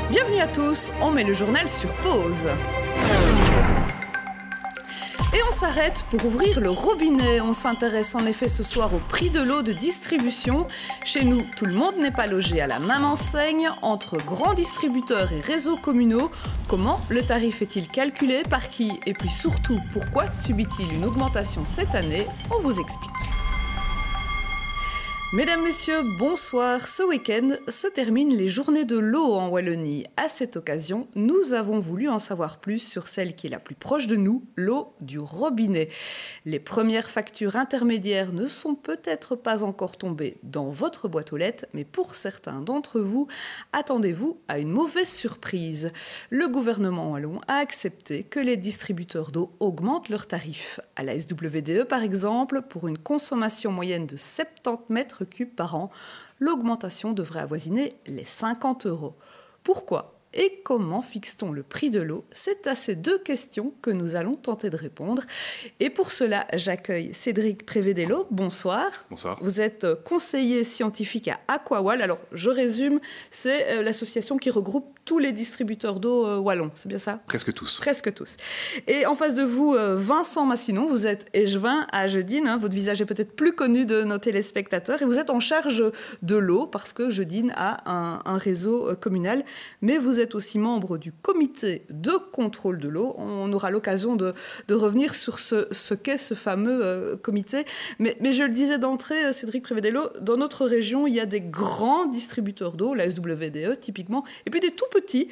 Bienvenue à tous, on met le journal sur pause. Et on s'arrête pour ouvrir le robinet. On s'intéresse en effet ce soir au prix de l'eau de distribution. Chez nous, tout le monde n'est pas logé à la même enseigne. Entre grands distributeurs et réseaux communaux, comment le tarif est-il calculé, par qui? Et puis surtout, pourquoi subit-il une augmentation cette année? On vous explique. Mesdames, Messieurs, bonsoir. Ce week-end se terminent les journées de l'eau en Wallonie. À cette occasion, nous avons voulu en savoir plus sur celle qui est la plus proche de nous, l'eau du robinet. Les premières factures intermédiaires ne sont peut-être pas encore tombées dans votre boîte aux lettres, mais pour certains d'entre vous, attendez-vous à une mauvaise surprise. Le gouvernement wallon a accepté que les distributeurs d'eau augmentent leurs tarifs. À la SWDE, par exemple, pour une consommation moyenne de 70 mètres cubes par an, l'augmentation devrait avoisiner les 50 €. Pourquoi et comment fixe-t-on le prix de l'eau? C'est à ces deux questions que nous allons tenter de répondre. Et pour cela, j'accueille Cédric Prévedello. Bonsoir. Bonsoir. Vous êtes conseiller scientifique à Aquawal. Alors, je résume, c'est l'association qui regroupe tous les distributeurs d'eau wallons. C'est bien ça? Presque tous. Presque tous. Et en face de vous, Vincent Massinon. Vous êtes échevin à Jeudine. Votre visage est peut-être plus connu de nos téléspectateurs. Et vous êtes en charge de l'eau parce que Jeudine a un réseau communal. Mais vous êtes aussi membre du comité de contrôle de l'eau. On aura l'occasion de revenir sur ce qu'est ce fameux comité. Mais je le disais d'entrée, Cédric Prévedello, dans notre région, il y a des grands distributeurs d'eau, la SWDE typiquement, et puis des tout petits,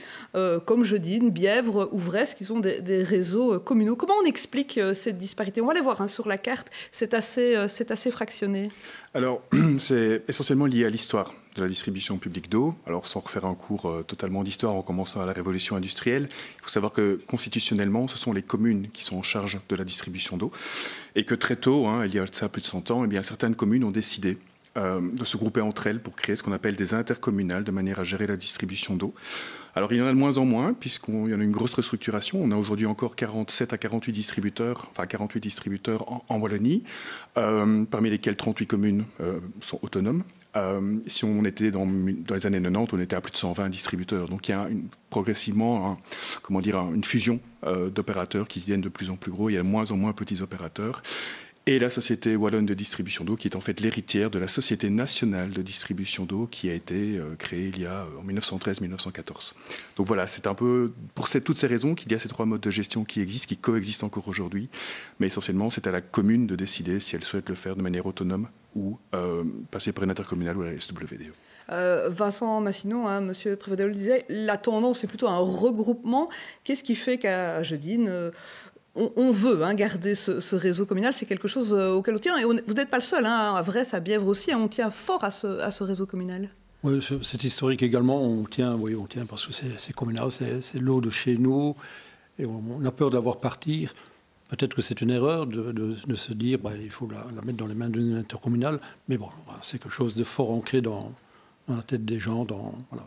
comme Jeudine, Bièvre, Ouvresse, qui sont des réseaux communaux. Comment on explique cette disparité? On va aller voir sur la carte, c'est assez fractionné. Alors, c'est essentiellement lié à l'histoire de la distribution publique d'eau. Alors, sans refaire un cours totalement d'histoire en commençant à la révolution industrielle, il faut savoir que constitutionnellement, ce sont les communes qui sont en charge de la distribution d'eau. Et que très tôt, il y a ça plus de 100 ans, certaines communes ont décidé de se grouper entre elles pour créer ce qu'on appelle des intercommunales de manière à gérer la distribution d'eau. Alors il y en a de moins en moins puisqu'il y en a une grosse restructuration. On a aujourd'hui encore 47 à 48 distributeurs, en Wallonie, parmi lesquels 38 communes sont autonomes. Si on était dans les années 90, on était à plus de 120 distributeurs. Donc il y a progressivement une fusion d'opérateurs qui deviennent de plus en plus gros. Il y a de moins en moins petits opérateurs. Et la Société Wallonne de distribution d'eau, qui est en fait l'héritière de la Société nationale de distribution d'eau qui a été créée en 1913-1914. Donc voilà, c'est un peu pour toutes ces raisons qu'il y a ces trois modes de gestion qui coexistent encore aujourd'hui. Mais essentiellement, c'est à la commune de décider si elle souhaite le faire de manière autonome ou passer par une intercommunale ou la SWDE. Vincent Massinon, Monsieur Prévedello le disait, la tendance est plutôt un regroupement. Qu'est-ce qui fait qu'à Jeudine, on veut garder ce réseau communal? C'est quelque chose auquel on tient. Et vous n'êtes pas le seul. À Vresse, à Bièvre aussi, on tient fort à ce réseau communal. Oui, c'est historique également. On tient parce que c'est communal, c'est l'eau de chez nous. Et on a peur de la voir partir. Peut-être que c'est une erreur de se dire il faut la mettre dans les mains d'une intercommunale. Mais bon, c'est quelque chose de fort ancré dans la tête des gens. On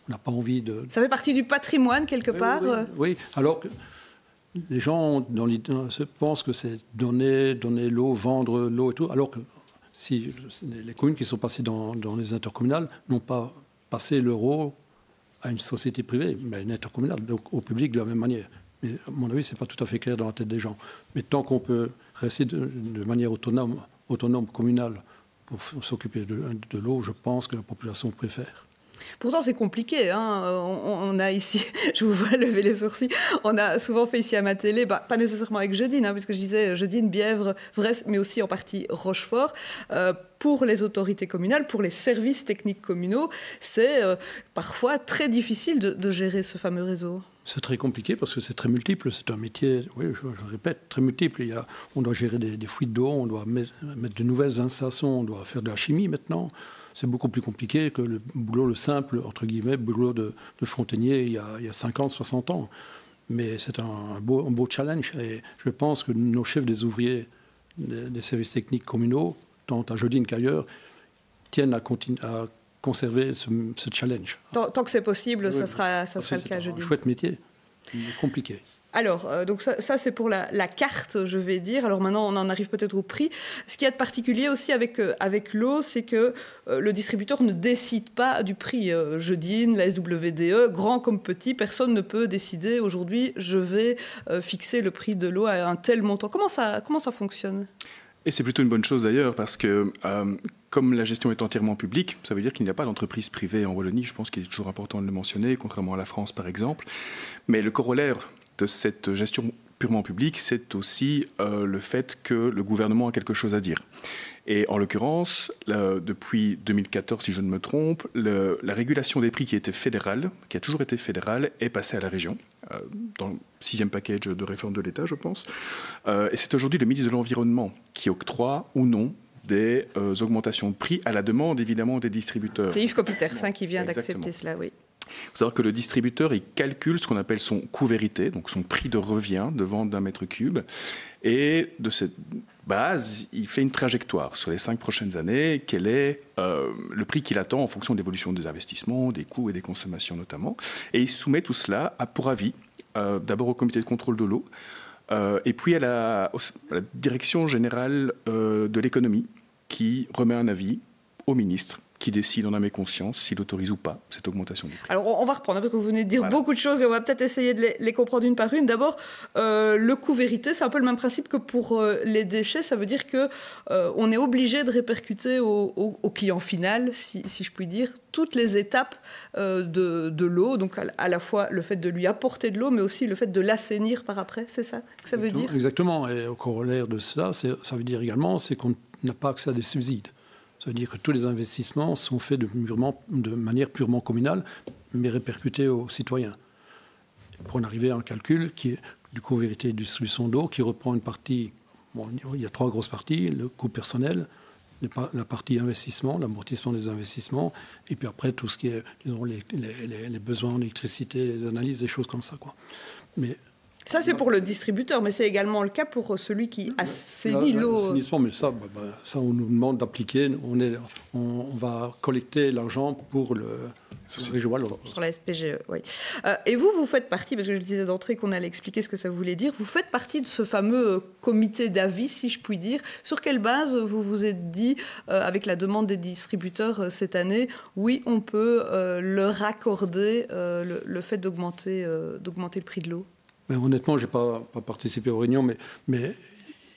n'a pas envie de... Ça fait partie du patrimoine, quelque part. Oui, alors que les gens pensent que c'est donner l'eau, vendre l'eau et tout, alors que si les communes qui sont passées dans les intercommunales n'ont pas passé l'euro à une société privée, mais à une intercommunale, donc au public de la même manière. Mais à mon avis, ce n'est pas tout à fait clair dans la tête des gens. Mais tant qu'on peut rester de manière autonome communale pour s'occuper de l'eau, je pense que la population préfère. Pourtant, c'est compliqué. On a ici, je vous vois lever les sourcils, on a souvent fait ici à ma télé, pas nécessairement avec Jeudine, puisque je disais Jeudine, Bièvre, Vresse, mais aussi en partie Rochefort. Pour les autorités communales, pour les services techniques communaux, c'est parfois très difficile de gérer ce fameux réseau. C'est très compliqué parce que c'est très multiple. C'est un métier, oui, je répète, très multiple. On doit gérer des fuites d'eau, on doit mettre de nouvelles installations, on doit faire de la chimie maintenant. C'est beaucoup plus compliqué que le boulot, le simple, entre guillemets, boulot de fontainier il y a 50, 60 ans. Mais c'est un beau challenge. Et je pense que nos chefs des ouvriers des services techniques communaux, tant à Jeudine qu'ailleurs, tiennent à conserver ce challenge. Tant que c'est possible, ça sera le cas, je dis. C'est un chouette métier, mais compliqué. Alors, donc ça c'est pour la carte, je vais dire. Alors maintenant, on en arrive peut-être au prix. Ce qu'il y a de particulier aussi avec l'eau, c'est que le distributeur ne décide pas du prix. Jeudine, la SWDE, grand comme petit, personne ne peut décider aujourd'hui, je vais fixer le prix de l'eau à un tel montant. Comment ça fonctionne ? Et c'est plutôt une bonne chose d'ailleurs, parce que comme la gestion est entièrement publique, ça veut dire qu'il n'y a pas d'entreprise privée en Wallonie. Je pense qu'il est toujours important de le mentionner, contrairement à la France par exemple. Mais le corollaire de cette gestion purement publique, c'est aussi le fait que le gouvernement a quelque chose à dire. Et en l'occurrence, depuis 2014, si je ne me trompe, la régulation des prix qui était fédérale, qui a toujours été fédérale, est passée à la région, dans le 6e package de réforme de l'État, je pense. Et c'est aujourd'hui le ministre de l'Environnement qui octroie ou non des augmentations de prix à la demande, évidemment, des distributeurs. C'est Yves Copiters qui vient d'accepter cela, oui. Il faut savoir que le distributeur, il calcule ce qu'on appelle son coût vérité, donc son prix de revient de vente d'un mètre cube. Et de cette base, il fait une trajectoire sur les 5 prochaines années. Quel est le prix qu'il attend en fonction de l'évolution des investissements, des coûts et des consommations notamment. Et il soumet tout cela pour avis, d'abord au comité de contrôle de l'eau, et puis à la direction générale de l'économie, qui remet un avis au ministre, qui décide en âme et conscience s'il autorise ou pas cette augmentation du prix. Alors on va reprendre, parce que vous venez de dire beaucoup de choses et on va peut-être essayer de les comprendre une par une. D'abord, le coût vérité, c'est un peu le même principe que pour les déchets. Ça veut dire qu'on est obligé de répercuter au client final, si je puis dire, toutes les étapes de l'eau. Donc à la fois le fait de lui apporter de l'eau, mais aussi le fait de l'assainir par après. C'est ça que ça veut dire ? Exactement. Et au corollaire de ça, ça veut dire également qu'on n'a pas accès à des subsides. Ça veut dire que tous les investissements sont faits de manière purement communale, mais répercutés aux citoyens. Pour en arriver à un calcul qui est du coût vérité de distribution d'eau, qui reprend une partie, il y a 3 grosses parties, le coût personnel, la partie investissement, l'amortissement des investissements, et puis après tout ce qui est, disons, les besoins en électricité, les analyses, des choses comme ça, quoi. Mais ça, c'est pour le distributeur, mais c'est également le cas pour celui qui assainit l'eau. L'assainissement, mais ça, on nous demande d'appliquer. On va collecter l'argent pour le réseau Wallon. Pour la SPGE, oui. Et vous faites partie, parce que je le disais d'entrée qu'on allait expliquer ce que ça voulait dire, vous faites partie de ce fameux comité d'avis, si je puis dire. Sur quelle base vous vous êtes dit, avec la demande des distributeurs cette année, oui, on peut leur accorder le fait d'augmenter le prix de l'eau ? Mais honnêtement, je n'ai pas participé aux réunions, mais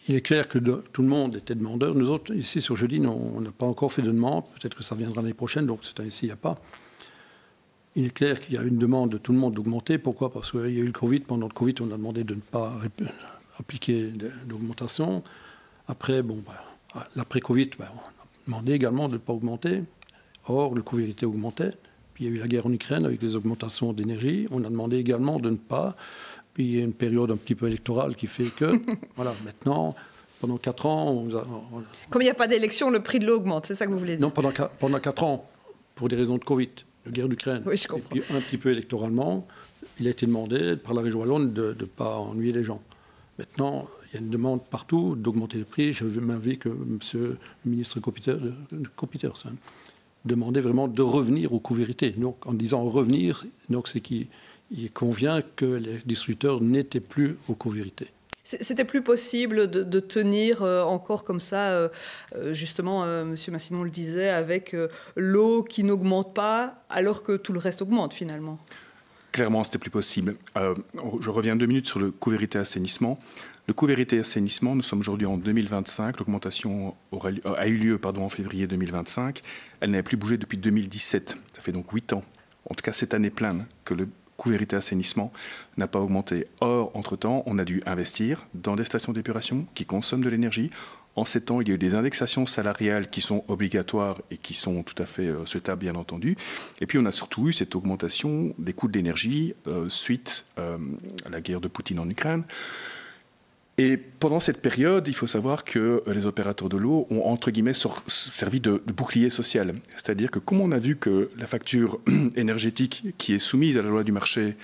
il est clair que tout le monde était demandeur. Nous autres, ici, sur Jeudine, on n'a pas encore fait de demande. Peut-être que ça viendra l'année prochaine, donc cette année-ci, il n'y a pas. Il est clair qu'il y a une demande de tout le monde d'augmenter. Pourquoi ? Parce qu'il y a eu le Covid. Pendant le Covid, on a demandé de ne pas appliquer d'augmentation. Après, l'après-Covid, on a demandé également de ne pas augmenter. Or, le coût vérité augmentait. Puis il y a eu la guerre en Ukraine avec les augmentations d'énergie. On a demandé également de ne pas... Puis il y a une période un petit peu électorale qui fait que, voilà, maintenant, pendant 4 ans... Comme il n'y a pas d'élection, le prix de l'eau augmente, c'est ça que vous voulez dire ? Non, pendant 4 ans, pour des raisons de Covid, de guerre d'Ukraine. Oui, je comprends. Et puis un petit peu électoralement, il a été demandé par la région Wallonne de ne pas ennuyer les gens. Maintenant, il y a une demande partout d'augmenter les prix. J'ai même vu que monsieur le ministre Copiters demandait vraiment de revenir au coût vérité. Donc, en disant revenir, donc c'est qu'il convient que les distributeurs n'étaient plus au coût vérité. C'était plus possible de tenir encore comme ça, justement, M. Massinon le disait, avec l'eau qui n'augmente pas alors que tout le reste augmente finalement. Clairement, c'était plus possible. Je reviens 2 minutes sur le coût vérité assainissement. Le coût vérité assainissement, nous sommes aujourd'hui en 2025. L'augmentation a eu lieu en février 2025. Elle n'avait plus bougé depuis 2017. Ça fait donc 8 ans, en tout cas cette année pleine, que le coût vérité assainissement n'a pas augmenté. Or, entre-temps, on a dû investir dans des stations d'épuration qui consomment de l'énergie. En 7 ans, il y a eu des indexations salariales qui sont obligatoires et qui sont tout à fait souhaitables, bien entendu. Et puis, on a surtout eu cette augmentation des coûts de l'énergie suite à la guerre de Poutine en Ukraine. Et pendant cette période, il faut savoir que les opérateurs de l'eau ont, entre guillemets, servi de bouclier social. C'est-à-dire que comme on a vu que la facture énergétique qui est soumise à la loi du marché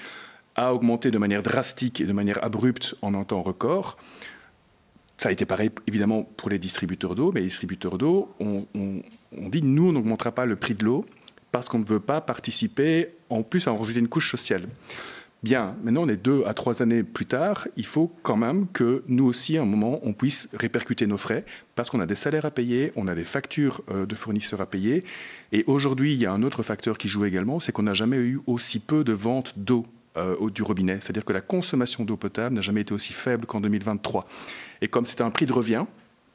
a augmenté de manière drastique et de manière abrupte en un temps record, ça a été pareil, évidemment, pour les distributeurs d'eau, mais les distributeurs d'eau ont dit « nous, on n'augmentera pas le prix de l'eau parce qu'on ne veut pas participer, en plus, à en rajouter une couche sociale ». Bien, maintenant on est 2 à 3 années plus tard, il faut quand même que nous aussi, à un moment, on puisse répercuter nos frais, parce qu'on a des salaires à payer, on a des factures de fournisseurs à payer. Et aujourd'hui, il y a un autre facteur qui joue également, c'est qu'on n'a jamais eu aussi peu de ventes d'eau du robinet. C'est-à-dire que la consommation d'eau potable n'a jamais été aussi faible qu'en 2023. Et comme c'est un prix de revient,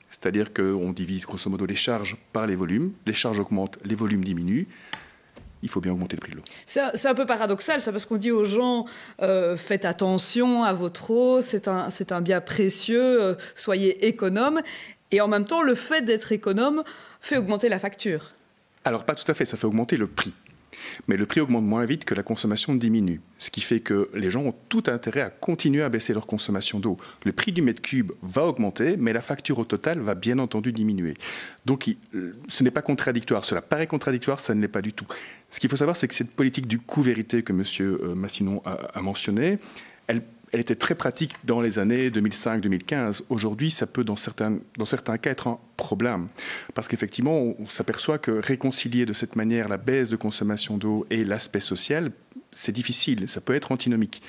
c'est-à-dire qu'on divise grosso modo les charges par les volumes, les charges augmentent, les volumes diminuent, il faut bien augmenter le prix de l'eau. C'est un peu paradoxal, ça, parce qu'on dit aux gens faites attention à votre eau, c'est un bien précieux, soyez économe. Et en même temps, le fait d'être économe fait augmenter la facture. Alors pas tout à fait, ça fait augmenter le prix. Mais le prix augmente moins vite que la consommation diminue. Ce qui fait que les gens ont tout intérêt à continuer à baisser leur consommation d'eau. Le prix du mètre cube va augmenter, mais la facture au total va bien entendu diminuer. Donc ce n'est pas contradictoire. Cela paraît contradictoire, ça ne l'est pas du tout. Ce qu'il faut savoir, c'est que cette politique du coût-vérité que M. Massinon a mentionnée, elle était très pratique dans les années 2005-2015. Aujourd'hui, ça peut, dans certains cas, être un problème. Parce qu'effectivement, on s'aperçoit que réconcilier de cette manière la baisse de consommation d'eau et l'aspect social, c'est difficile, ça peut être antinomique.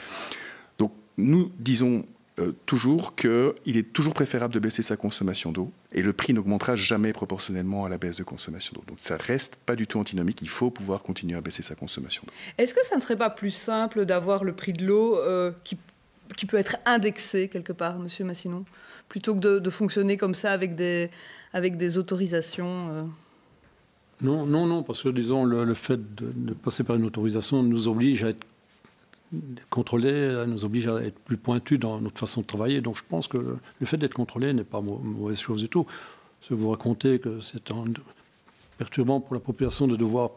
Donc, nous disons toujours qu'il est toujours préférable de baisser sa consommation d'eau et le prix n'augmentera jamais proportionnellement à la baisse de consommation d'eau. Donc ça ne reste pas du tout antinomique, il faut pouvoir continuer à baisser sa consommation d'eau. Est-ce que ça ne serait pas plus simple d'avoir le prix de l'eau qui peut être indexé quelque part, Monsieur Massinon, plutôt que de fonctionner comme ça avec des autorisations Non, parce que disons le fait de passer par une autorisation nous oblige à être contrôlé, nous oblige à être plus pointu dans notre façon de travailler. Donc je pense que le fait d'être contrôlé n'est pas mauvaise chose du tout. Si vous racontez que c'est perturbant pour la population de devoir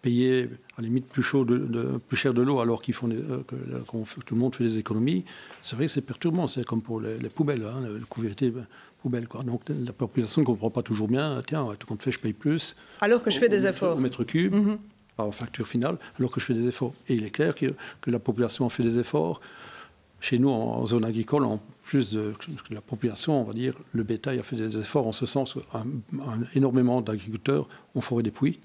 payer à la limite plus cher de l'eau alors que tout le monde fait des économies, c'est vrai que c'est perturbant. C'est comme pour les poubelles, la couverture poubelle. Donc la population ne comprend pas toujours bien. Tiens, tout compte fait, je paye plus. Alors que je fais des efforts. Au mètre cube. Par facture finale, alors que je fais des efforts. Et il est clair que la population fait des efforts. Chez nous, en zone agricole, en plus que la population, on va dire, le bétail a fait des efforts en ce sens énormément d'agriculteurs ont foré des puits.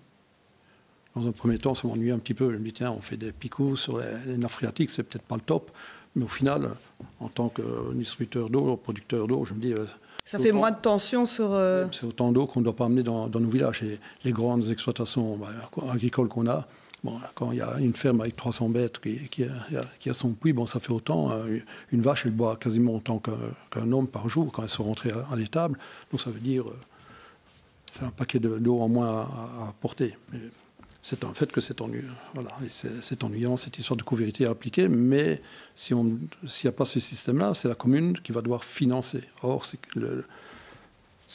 Dans un premier temps, ça m'ennuyait un petit peu. Je me dis, tiens, on fait des picots sur les nappes phréatiques, c'est peut-être pas le top. Mais au final, en tant que distributeur d'eau, producteur d'eau, je me dis... Ça fait moins de tension sur... C'est autant d'eau qu'on ne doit pas amener dans nos villages. Et les grandes exploitations agricoles qu'on a, quand il y a une ferme avec 300 bêtes qui a son puits, ça fait autant. Une vache, elle boit quasiment autant qu'un homme par jour quand elles sont rentrées à l'étable. Donc ça veut dire un paquet d'eau en moins à porter. Mais c'est un fait que c'est ennuyeux. Voilà. C'est ennuyant, cette histoire de couvérité à appliquer, mais s'il n'y a pas ce système-là, c'est la commune qui va devoir financer. Or, c'est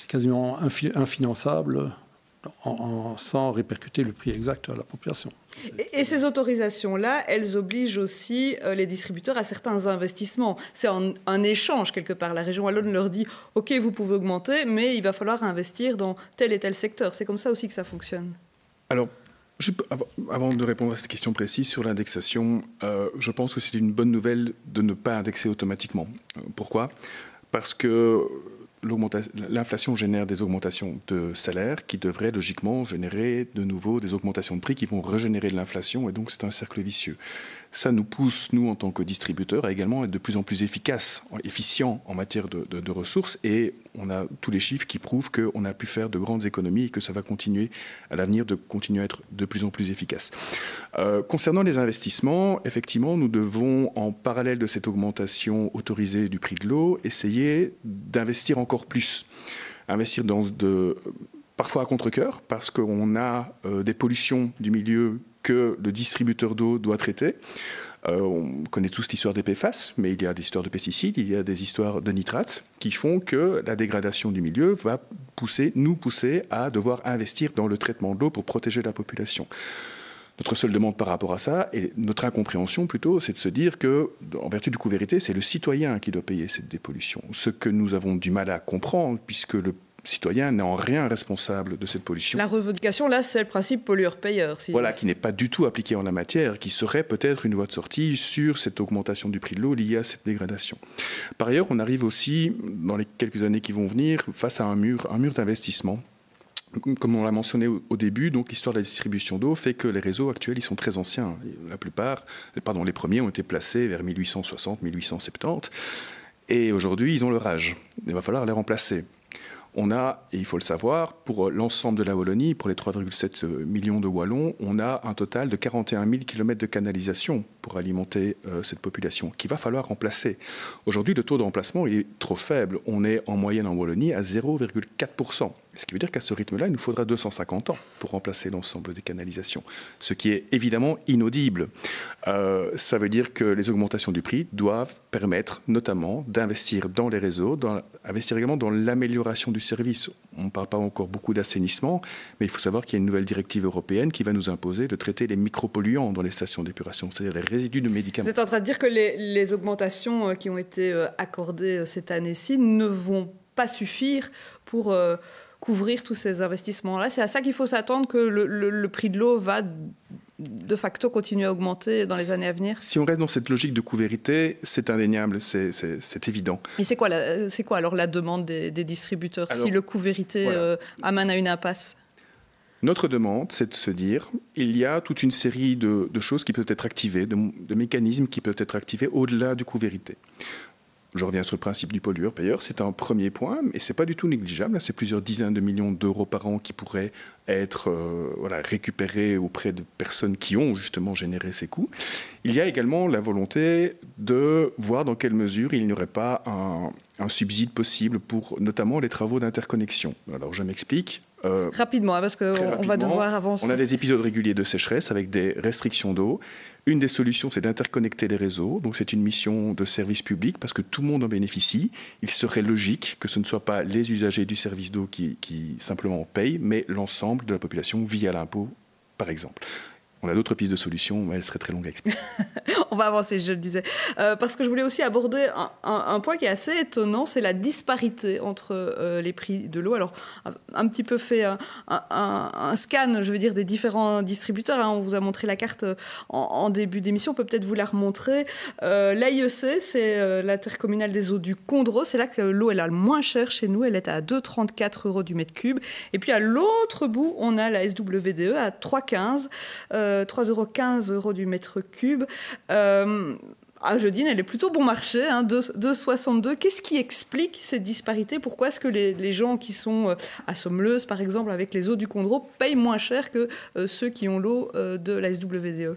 quasiment infinançable sans répercuter le prix exact à la population. Et ces autorisations-là, elles obligent aussi les distributeurs à certains investissements. C'est un échange quelque part. La région wallonne leur dit « Ok, vous pouvez augmenter, mais il va falloir investir dans tel et tel secteur ». C'est comme ça aussi que ça fonctionne. Alors, avant de répondre à cette question précise sur l'indexation, je pense que c'est une bonne nouvelle de ne pas indexer automatiquement. Pourquoi ? Parce que l'inflation génère des augmentations de salaires qui devraient logiquement générer de nouveau des augmentations de prix qui vont régénérer de l'inflation et donc c'est un cercle vicieux. Ça nous pousse, nous, en tant que distributeurs, à également être de plus en plus efficients en matière de ressources et on a tous les chiffres qui prouvent qu'on a pu faire de grandes économies et que ça va continuer à l'avenir de continuer à être de plus en plus efficace. Concernant les investissements, effectivement, nous devons, en parallèle de cette augmentation autorisée du prix de l'eau, essayer d'investir encore plus. Investir parfois à contre-cœur, parce qu'on a des pollutions du milieu que le distributeur d'eau doit traiter. On connaît tous l'histoire des PFAS, mais il y a des histoires de pesticides, il y a des histoires de nitrates qui font que la dégradation du milieu va nous pousser à devoir investir dans le traitement de l'eau pour protéger la population. Notre seule demande par rapport à ça, et notre incompréhension plutôt, c'est de se dire que, en vertu du coût-vérité, c'est le citoyen qui doit payer cette dépollution. Ce que nous avons du mal à comprendre, puisque le citoyen n'est en rien responsable de cette pollution. La revendication, là, c'est le principe pollueur-payeur. Voilà, qui n'est pas du tout appliqué en la matière, qui serait peut-être une voie de sortie sur cette augmentation du prix de l'eau liée à cette dégradation. Par ailleurs, on arrive aussi, dans les quelques années qui vont venir, face à un mur d'investissement. Comme on l'a mentionné au début, donc l'histoire de la distribution d'eau fait que les réseaux actuels, ils sont très anciens. Les premiers ont été placés vers 1860, 1870. Et aujourd'hui, ils ont leur âge. Il va falloir les remplacer. On a, et il faut le savoir, pour l'ensemble de la Wallonie, pour les 3,7 millions de Wallons, on a un total de 41 000 km de canalisation pour alimenter cette population, qu'il va falloir remplacer. Aujourd'hui, le taux de remplacement est trop faible. On est en moyenne en Wallonie à 0,4%. Ce qui veut dire qu'à ce rythme-là, il nous faudra 250 ans pour remplacer l'ensemble des canalisations. Ce qui est évidemment inaudible. Ça veut dire que les augmentations du prix doivent permettre notamment d'investir dans les réseaux, d'investir également dans l'amélioration du service. On ne parle pas encore beaucoup d'assainissement, mais il faut savoir qu'il y a une nouvelle directive européenne qui va nous imposer de traiter les micropolluants dans les stations d'épuration, c'est-à-dire les résidus de médicaments. Vous êtes en train de dire que les augmentations qui ont été accordées cette année-ci ne vont pas suffire pour couvrir tous ces investissements-là. C'est à ça qu'il faut s'attendre, que le prix de l'eau va de facto continuer à augmenter dans les années à venir? Si on reste dans cette logique de couvérité, c'est indéniable, c'est évident. Et c'est quoi alors la demande des distributeurs si le couvérité amène à une impasse? Notre demande, c'est de se dire, il y a toute une série de choses qui peuvent être activées, de mécanismes qui peuvent être activés au-delà du couvérité. Je reviens sur le principe du pollueur-payeur, c'est un premier point, mais ce n'est pas du tout négligeable. C'est plusieurs dizaines de millions d'euros par an qui pourraient être récupérés auprès de personnes qui ont justement généré ces coûts. Il y a également la volonté de voir dans quelle mesure il n'y aurait pas un subside possible pour notamment les travaux d'interconnexion. Alors je m'explique. Rapidement, parce qu'on va devoir avancer. On a des épisodes réguliers de sécheresse avec des restrictions d'eau. Une des solutions, c'est d'interconnecter les réseaux. Donc c'est une mission de service public parce que tout le monde en bénéficie. Il serait logique que ce ne soit pas les usagers du service d'eau qui simplement payent, mais l'ensemble de la population via l'impôt, par exemple. On a d'autres pistes de solutions, mais elles seraient très longues à expliquer. On va avancer, je le disais. Parce que je voulais aussi aborder un point qui est assez étonnant, c'est la disparité entre les prix de l'eau. Alors, un petit peu fait un scan, je veux dire, des différents distributeurs. On vous a montré la carte en début d'émission, on peut peut-être vous la remontrer. L'AIEC, c'est l'intercommunale des eaux du Condro. C'est là que l'eau est la moins chère chez nous. Elle est à 2,34 € du mètre cube. Et puis, à l'autre bout, on a la SWDE à 3,15 3,15 € du mètre cube. À Jeudine, elle est plutôt bon marché, 2,62. Qu'est-ce qui explique ces disparités? Pourquoi est-ce que les gens qui sont à Sommeleuse, par exemple, avec les eaux du Condro, payent moins cher que ceux qui ont l'eau de la SWDE?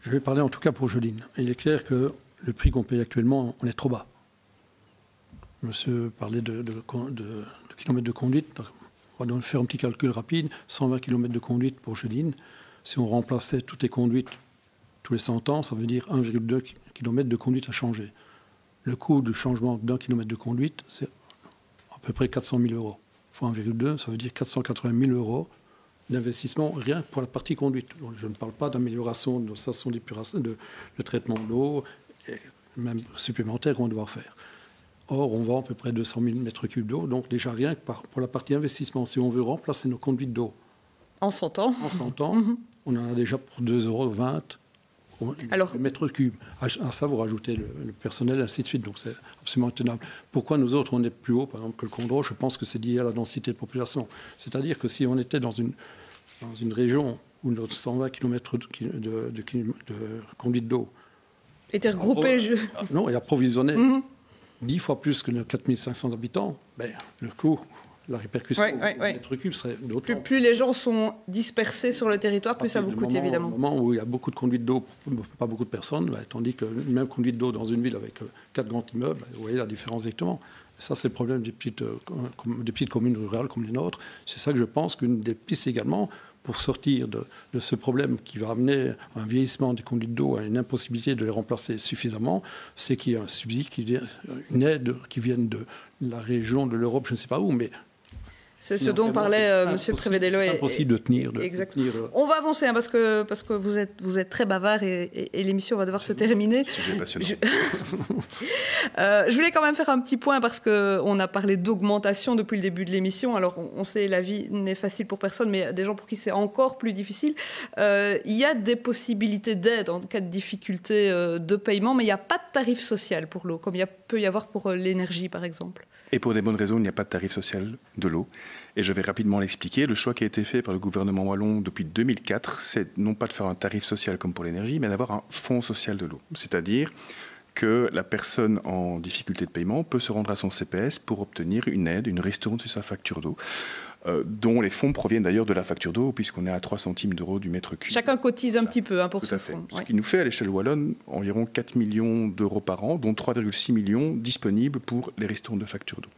Je vais parler en tout cas pour Jeudine. Il est clair que le prix qu'on paye actuellement, on est trop bas. Monsieur parlait de kilomètres de conduite. On va donc faire un petit calcul rapide. 120 km de conduite pour Jeudine. Si on remplaçait toutes les conduites tous les 100 ans, ça veut dire 1,2 km de conduite à changer. Le coût du changement d'un kilomètre de conduite, c'est à peu près 400 000 €. Fois 1,2, ça veut dire 480 000 € d'investissement rien que pour la partie conduite. Donc, je ne parle pas d'amélioration de stations d'épuration, de traitement d'eau, même supplémentaire qu'on doit faire. Or, on vend à peu près 200 000 m3 d'eau, donc déjà rien que pour la partie investissement, si on veut remplacer nos conduites d'eau en 100 ans, on en a déjà pour 2,20 € le mètre cube. À ça, vous rajoutez le personnel, ainsi de suite, donc c'est absolument intenable. Pourquoi nous autres, on est plus haut, par exemple, que le Condro? Je pense que c'est lié à la densité de population. C'est-à-dire que si on était dans une région où nos 120 km de conduite d'eau était regroupé... Non, et approvisionné 10 fois plus que nos 4500 habitants, le coût, la répercussion du mètre cube serait d'autant. Plus les gens sont dispersés sur le territoire, plus ça vous coûte évidemment. Au moment où il y a beaucoup de conduites d'eau, pas beaucoup de personnes, tandis que même conduite d'eau dans une ville avec 4 grands immeubles, vous voyez la différence exactement. Et ça, c'est le problème des petites communes rurales comme les nôtres. C'est ça que je pense qu'une des pistes également, pour sortir de ce problème qui va amener un vieillissement des conduites d'eau, à une impossibilité de les remplacer suffisamment, c'est qu'il y a un subside, une aide qui vienne de la région, de l'Europe, je ne sais pas où, mais... C'est ce dont parlait M. Prévédello. C'est impossible de tenir. On va avancer parce que vous êtes très bavard et l'émission va devoir se terminer. C'est passionnant. Je voulais quand même faire un petit point parce qu'on a parlé d'augmentation depuis le début de l'émission. Alors on sait la vie n'est facile pour personne, mais des gens pour qui c'est encore plus difficile. Il y a des possibilités d'aide en cas de difficulté de paiement, mais il n'y a pas de tarif social pour l'eau, comme il peut y avoir pour l'énergie par exemple. Et pour des bonnes raisons, il n'y a pas de tarif social de l'eau. Et je vais rapidement l'expliquer. Le choix qui a été fait par le gouvernement wallon depuis 2004, c'est non pas de faire un tarif social comme pour l'énergie, mais d'avoir un fonds social de l'eau. C'est-à-dire que la personne en difficulté de paiement peut se rendre à son CPS pour obtenir une aide, une ristourne sur sa facture d'eau, dont les fonds proviennent d'ailleurs de la facture d'eau, puisqu'on est à 3 centimes d'euros du mètre cube. Chacun cotise un petit peu pour ce fonds. Ce qui nous fait à l'échelle wallonne environ 4 millions d'euros par an, dont 3,6 millions disponibles pour les ristournes de facture d'eau.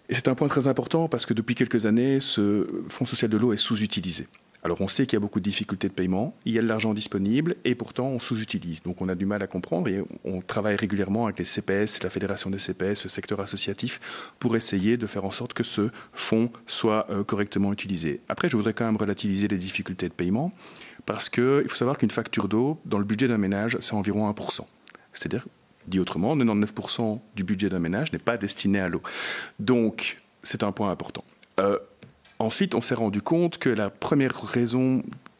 Et c'est un point très important parce que depuis quelques années, ce fonds social de l'eau est sous-utilisé. Alors on sait qu'il y a beaucoup de difficultés de paiement, il y a de l'argent disponible et pourtant on sous-utilise. Donc on a du mal à comprendre et on travaille régulièrement avec les CPS, la fédération des CPS, le secteur associatif, pour essayer de faire en sorte que ce fonds soit correctement utilisé. Après, je voudrais quand même relativiser les difficultés de paiement parce qu'il faut savoir qu'une facture d'eau, dans le budget d'un ménage, c'est environ 1%. C'est-à-dire, dit autrement, 99% du budget d'un ménage n'est pas destiné à l'eau. Donc, c'est un point important. Ensuite, on s'est rendu compte que la première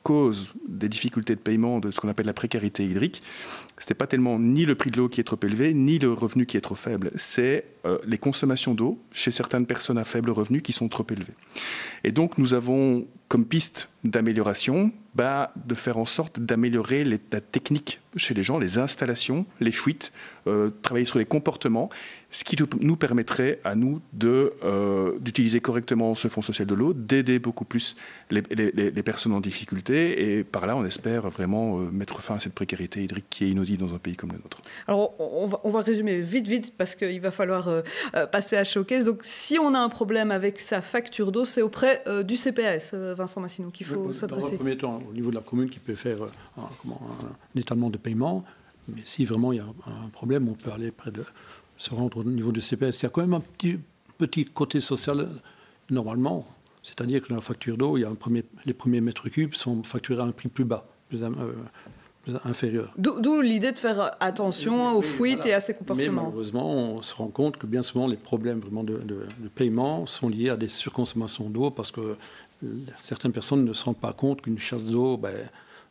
cause des difficultés de paiement de ce qu'on appelle la précarité hydrique, ce n'était pas tellement ni le prix de l'eau qui est trop élevé, ni le revenu qui est trop faible. C'est les consommations d'eau chez certaines personnes à faible revenu qui sont trop élevées. Et donc, nous avons comme piste d'amélioration de faire en sorte d'améliorer la technique chez les gens, les installations, les fuites, travailler sur les comportements, ce qui nous permettrait à nous d'utiliser correctement ce fonds social de l'eau, d'aider beaucoup plus les personnes en difficulté et par là on espère vraiment mettre fin à cette précarité hydrique qui est inaudible dans un pays comme le nôtre. Alors on va résumer vite parce qu'il va falloir passer à Showcase. Donc si on a un problème avec sa facture d'eau, c'est auprès du CPS, Vincent Massinon, qu'il faut s'adresser. Dans un premier temps, au niveau de la commune qui peut faire un étalement de paiement, mais si vraiment il y a un problème, on peut aller se rendre au niveau du CPS. Il y a quand même un petit côté social normalement, c'est-à-dire que dans la facture d'eau, les premiers mètres cubes sont facturés à un prix plus bas, plus inférieur. D'où l'idée de faire attention aux fuites et à ces comportements. Mais malheureusement, on se rend compte que bien souvent les problèmes vraiment de paiement sont liés à des surconsommations d'eau parce que certaines personnes ne se rendent pas compte qu'une chasse d'eau,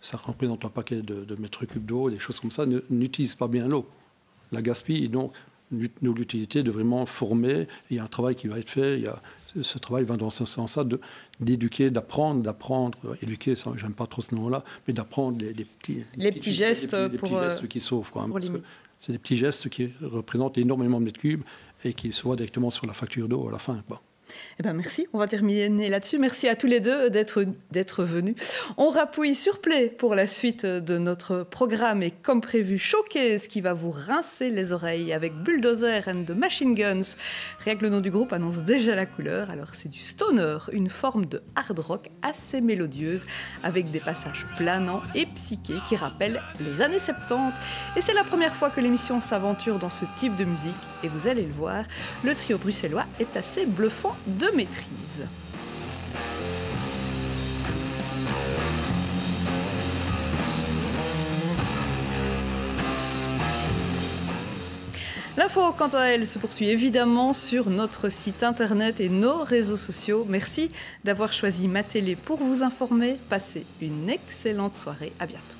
ça représente un paquet de mètres cubes d'eau, des choses comme ça, n'utilisent pas bien l'eau. La gaspille, donc, nous l'utilité de vraiment former. Il y a un travail qui va être fait. Ce travail va dans ce sens-là d'éduquer, d'apprendre, éduquer, j'aime pas trop ce nom-là, mais d'apprendre les petits gestes qui sauvent. C'est des petits gestes qui représentent énormément de mètres cubes et qui se voient directement sur la facture d'eau à la fin. Eh ben merci, on va terminer là-dessus. Merci à tous les deux d'être venus. On rapouille sur Play pour la suite de notre programme et comme prévu, Showcase qui va vous rincer les oreilles avec Bulldozer and the Machine Guns. Rien que le nom du groupe annonce déjà la couleur. Alors c'est du stoner, une forme de hard rock assez mélodieuse avec des passages planants et psychés qui rappellent les années 70. Et c'est la première fois que l'émission s'aventure dans ce type de musique et vous allez le voir, le trio bruxellois est assez bluffant de maîtrise. L'info, quant à elle, se poursuit évidemment sur notre site internet et nos réseaux sociaux. Merci d'avoir choisi Ma Télé pour vous informer. Passez une excellente soirée. À bientôt.